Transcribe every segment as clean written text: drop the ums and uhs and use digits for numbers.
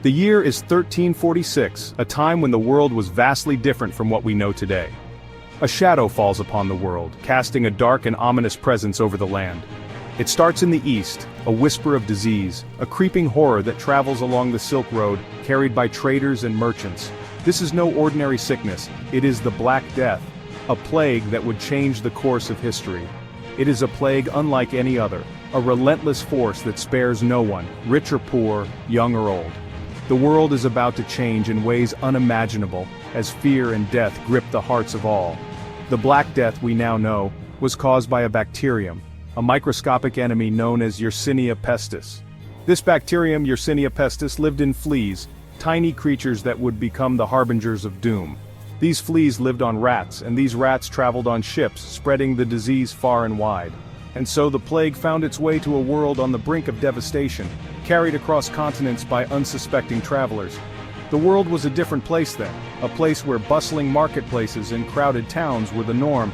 The year is 1346, a time when the world was vastly different from what we know today. A shadow falls upon the world, casting a dark and ominous presence over the land. It starts in the east, a whisper of disease, a creeping horror that travels along the Silk Road, carried by traders and merchants. This is no ordinary sickness, it is the Black Death, a plague that would change the course of history. It is a plague unlike any other, a relentless force that spares no one, rich or poor, young or old. The world is about to change in ways unimaginable, as fear and death grip the hearts of all. The Black Death we now know was caused by a bacterium, a microscopic enemy known as Yersinia pestis. This bacterium, Yersinia pestis, lived in fleas, tiny creatures that would become the harbingers of doom. These fleas lived on rats, and these rats traveled on ships, spreading the disease far and wide. And so the plague found its way to a world on the brink of devastation, carried across continents by unsuspecting travelers. The world was a different place then, a place where bustling marketplaces and crowded towns were the norm.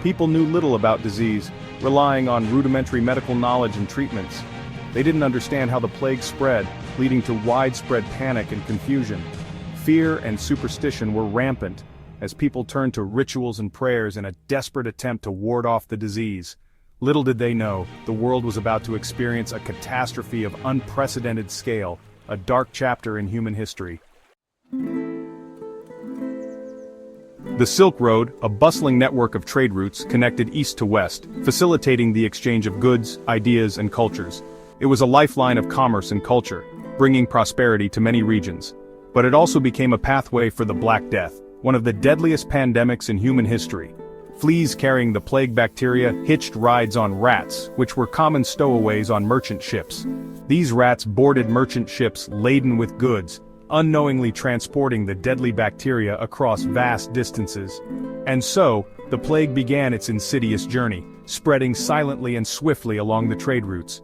People knew little about disease, relying on rudimentary medical knowledge and treatments. They didn't understand how the plague spread, leading to widespread panic and confusion. Fear and superstition were rampant, as people turned to rituals and prayers in a desperate attempt to ward off the disease. Little did they know, the world was about to experience a catastrophe of unprecedented scale, a dark chapter in human history. The Silk Road, a bustling network of trade routes, connected east to west, facilitating the exchange of goods, ideas, and cultures. It was a lifeline of commerce and culture, bringing prosperity to many regions. But it also became a pathway for the Black Death, one of the deadliest pandemics in human history. Fleas carrying the plague bacteria hitched rides on rats, which were common stowaways on merchant ships. These rats boarded merchant ships laden with goods, unknowingly transporting the deadly bacteria across vast distances. And so, the plague began its insidious journey, spreading silently and swiftly along the trade routes.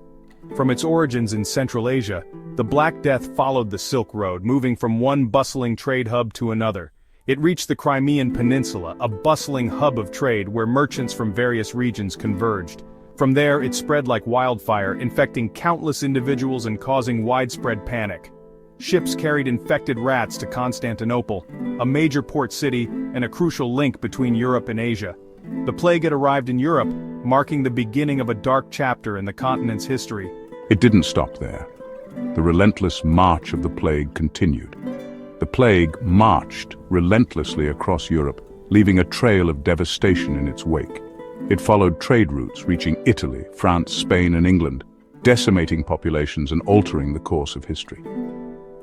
From its origins in Central Asia, the Black Death followed the Silk Road, moving from one bustling trade hub to another. It reached the Crimean Peninsula, a bustling hub of trade where merchants from various regions converged. From there, it spread like wildfire, infecting countless individuals and causing widespread panic. Ships carried infected rats to Constantinople, a major port city and a crucial link between Europe and Asia. The plague had arrived in Europe, marking the beginning of a dark chapter in the continent's history. It didn't stop there. The relentless march of the plague continued. The plague marched relentlessly across Europe, leaving a trail of devastation in its wake. It followed trade routes reaching Italy, France, Spain, and England, decimating populations and altering the course of history.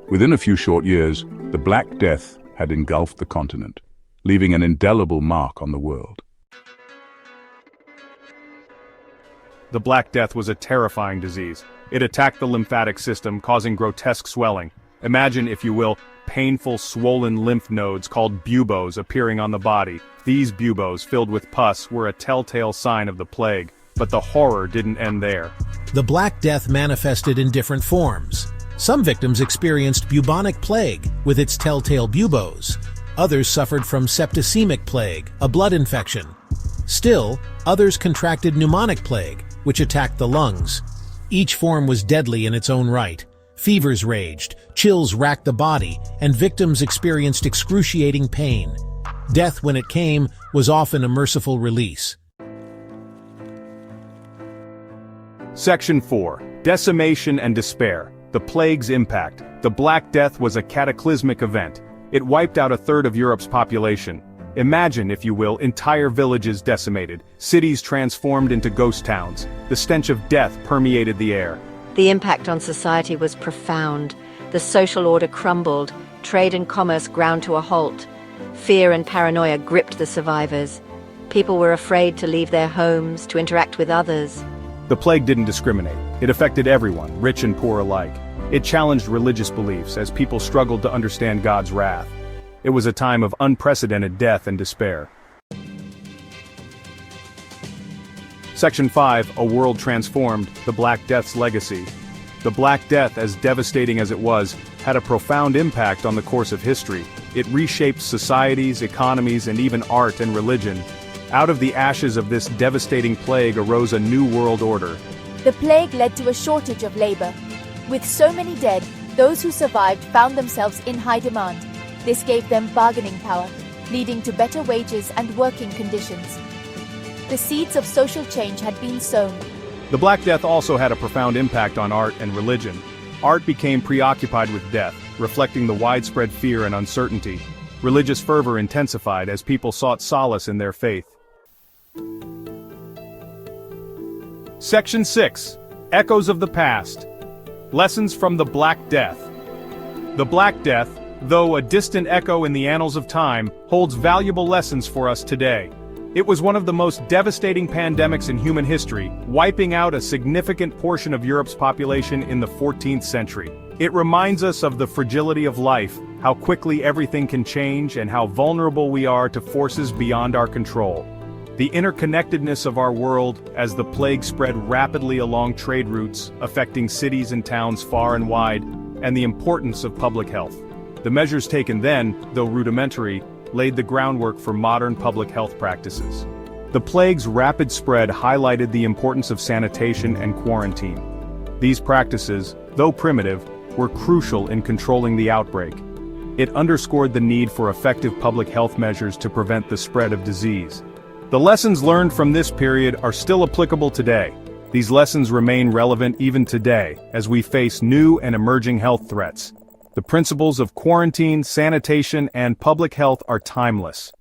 Within a few short years, the Black Death had engulfed the continent, leaving an indelible mark on the world. The Black Death was a terrifying disease. It attacked the lymphatic system, causing grotesque swelling. Imagine, if you will, painful swollen lymph nodes called buboes appearing on the body. These buboes, filled with pus, were a telltale sign of the plague. But the horror didn't end there. The Black Death manifested in different forms. Some victims experienced bubonic plague with its telltale buboes. Others suffered from septicemic plague, a blood infection. Still, others contracted pneumonic plague, which attacked the lungs. Each form was deadly in its own right. Fevers raged, chills racked the body, and victims experienced excruciating pain. Death, when it came, was often a merciful release. Section 4. Decimation and Despair. The Plague's Impact. The Black Death was a cataclysmic event. It wiped out a third of Europe's population. Imagine, if you will, entire villages decimated, cities transformed into ghost towns. The stench of death permeated the air. The impact on society was profound. The social order crumbled, trade and commerce ground to a halt. Fear and paranoia gripped the survivors. People were afraid to leave their homes, to interact with others. The plague didn't discriminate. It affected everyone, rich and poor alike. It challenged religious beliefs as people struggled to understand God's wrath. It was a time of unprecedented death and despair. Section 5. A World Transformed. The Black Death's Legacy. The Black Death, as devastating as it was, had a profound impact on the course of history. It reshaped societies, economies, and even art and religion. Out of the ashes of this devastating plague arose a new world order. The plague led to a shortage of labor. With so many dead, Those who survived found themselves in high demand. This gave them bargaining power, leading to better wages and working conditions. The seeds of social change had been sown. The Black Death also had a profound impact on art and religion. Art became preoccupied with death, reflecting the widespread fear and uncertainty. Religious fervor intensified as people sought solace in their faith. Section 6. Echoes of the Past. Lessons from the Black Death. The Black Death, though a distant echo in the annals of time, holds valuable lessons for us today. It was one of the most devastating pandemics in human history, wiping out a significant portion of Europe's population in the 14th century. It reminds us of the fragility of life, how quickly everything can change, and how vulnerable we are to forces beyond our control. The interconnectedness of our world, as the plague spread rapidly along trade routes, affecting cities and towns far and wide, and the importance of public health. The measures taken then, though rudimentary, laid the groundwork for modern public health practices. The plague's rapid spread highlighted the importance of sanitation and quarantine. These practices, though primitive, were crucial in controlling the outbreak. It underscored the need for effective public health measures to prevent the spread of disease. The lessons learned from this period are still applicable today. These lessons remain relevant even today, as we face new and emerging health threats. The principles of quarantine, sanitation, and public health are timeless.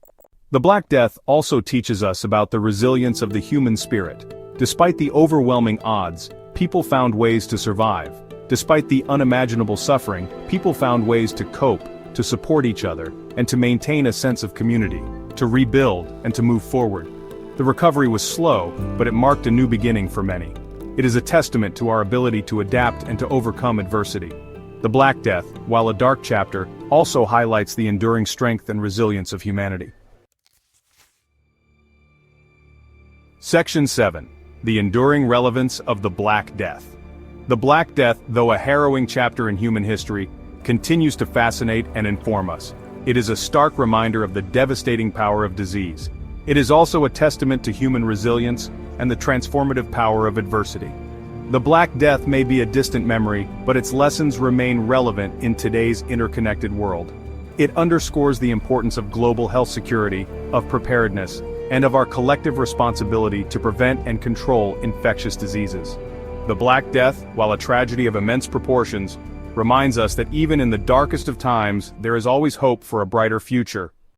The Black Death also teaches us about the resilience of the human spirit. Despite the overwhelming odds, people found ways to survive. Despite the unimaginable suffering, people found ways to cope, to support each other, and to maintain a sense of community, to rebuild, and to move forward. The recovery was slow, but it marked a new beginning for many. It is a testament to our ability to adapt and to overcome adversity. The Black Death, while a dark chapter, also highlights the enduring strength and resilience of humanity. Section 7. The enduring relevance of the Black Death. The Black Death, though a harrowing chapter in human history, continues to fascinate and inform us. It is a stark reminder of the devastating power of disease. It is also a testament to human resilience and the transformative power of adversity. The Black Death may be a distant memory, but its lessons remain relevant in today's interconnected world. It underscores the importance of global health security, of preparedness, and of our collective responsibility to prevent and control infectious diseases. The Black Death, while a tragedy of immense proportions, reminds us that even in the darkest of times, there is always hope for a brighter future.